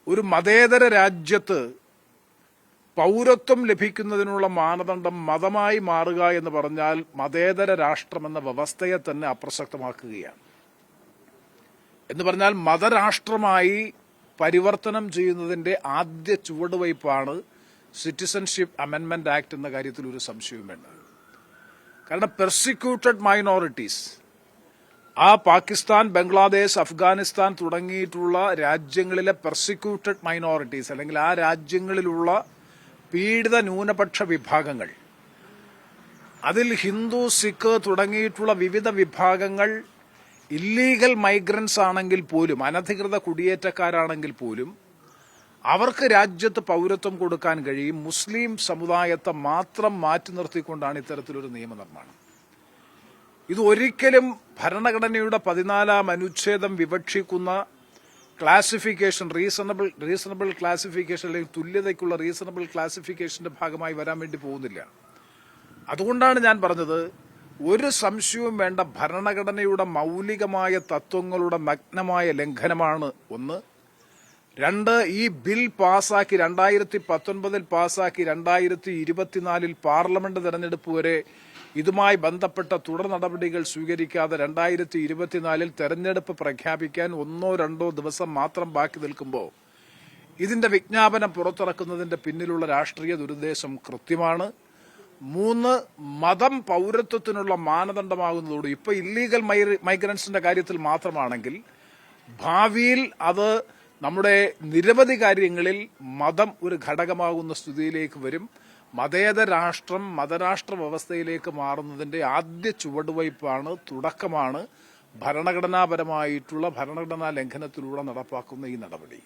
ഒരു മതേതര രാജ്യത്ത് പൗരത്വം ലഭിക്കുന്നതിനുള്ള മാനദണ്ഡം മതമായി മാറുക എന്ന് പറഞ്ഞാൽ മതേതര രാഷ്ട്രമെന്ന വ്യവസ്ഥയെ തന്നെ അപ്രസക്തമാക്കുകയാണ്. എന്ന് പറഞ്ഞാൽ മതരാഷ്ട്രമായി പരിവർത്തനം ചെയ്യുന്നതിന്റെ ആദ്യ ചുവടുവയ്പ്പാണ് സിറ്റിസൺഷിപ്പ് അമെൻമെന്റ് ആക്ട് എന്ന കാര്യത്തിൽ ഒരു സംശയവും വേണ്ട. കാരണം പെർസിക്യൂട്ടഡ് മൈനോറിറ്റീസ്, ആ പാകിസ്ഥാൻ, ബംഗ്ലാദേശ്, അഫ്ഗാനിസ്ഥാൻ തുടങ്ങിയിട്ടുള്ള രാജ്യങ്ങളിലെ പെർസിക്യൂട്ടഡ് മൈനോറിറ്റീസ്, അല്ലെങ്കിൽ ആ രാജ്യങ്ങളിലുള്ള പീഡിത ന്യൂനപക്ഷ വിഭാഗങ്ങൾ, അതിൽ ഹിന്ദു, സിഖ് തുടങ്ങിയിട്ടുള്ള വിവിധ വിഭാഗങ്ങൾ ഇല്ലീഗൽ മൈഗ്രൻസ് ആണെങ്കിൽ പോലും, അനധികൃത കുടിയേറ്റക്കാരാണെങ്കിൽ പോലും അവർക്ക് രാജ്യത്ത് പൗരത്വം കൊടുക്കാൻ കഴിയും. മുസ്ലിം സമുദായത്തെ മാത്രം മാറ്റി നിർത്തിക്കൊണ്ടാണ് ഇത്തരത്തിലൊരു നിയമനിർമ്മാണം. ഇത് ഒരിക്കലും ഭരണഘടനയുടെ 14-ാം അനുച്ഛേദം വിവക്ഷിക്കുന്ന ക്ലാസിഫിക്കേഷൻ, റീസണബിൾ ക്ലാസിഫിക്കേഷൻ അല്ലെങ്കിൽ തുല്യതയ്ക്കുള്ള റീസണബിൾ ക്ലാസിഫിക്കേഷന്റെ ഭാഗമായി വരാൻ വേണ്ടി പോകുന്നില്ല. അതുകൊണ്ടാണ് ഞാൻ പറഞ്ഞത്, ഒരു സംശയവും വേണ്ട, ഭരണഘടനയുടെ മൗലികമായ തത്വങ്ങളുടെ നഗ്നമായ ലംഘനമാണ് ഒന്ന്. രണ്ട്, ഈ ബിൽ പാസാക്കി 2019 പാസാക്കി 2024 പാർലമെന്റ് തെരഞ്ഞെടുപ്പ് വരെ ഇതുമായി ബന്ധപ്പെട്ട തുടർ നടപടികൾ സ്വീകരിക്കാതെ 2024 തെരഞ്ഞെടുപ്പ് പ്രഖ്യാപിക്കാൻ 1-2 ദിവസം മാത്രം ബാക്കി നിൽക്കുമ്പോൾ ഇതിന്റെ വിജ്ഞാപനം പുറത്തിറക്കുന്നതിന്റെ പിന്നിലുള്ള രാഷ്ട്രീയ ദുരുദ്ദേശം കൃത്യമാണ്. 3, മതം പൗരത്വത്തിനുള്ള മാനദണ്ഡമാകുന്നതോട് ഇപ്പൊ ഇല്ലീഗൽ മൈഗ്രൻസിന്റെ കാര്യത്തിൽ മാത്രമാണെങ്കിൽ ഭാവിയിൽ അത് നമ്മുടെ നിരവധി കാര്യങ്ങളിൽ മതം ഒരു ഘടകമാകുന്ന സ്ഥിതിയിലേക്ക് വരും. മതേതര രാഷ്ട്രം മതരാഷ്ട്ര വ്യവസ്ഥയിലേക്ക് മാറുന്നതിന്റെ ആദ്യ ചുവടുവയ്പ്പാണ്, തുടക്കമാണ് ഭരണഘടനാപരമായിട്ടുള്ള ഭരണഘടനാ ലംഘനത്തിലൂടെ നടപ്പാക്കുന്ന ഈ നടപടി.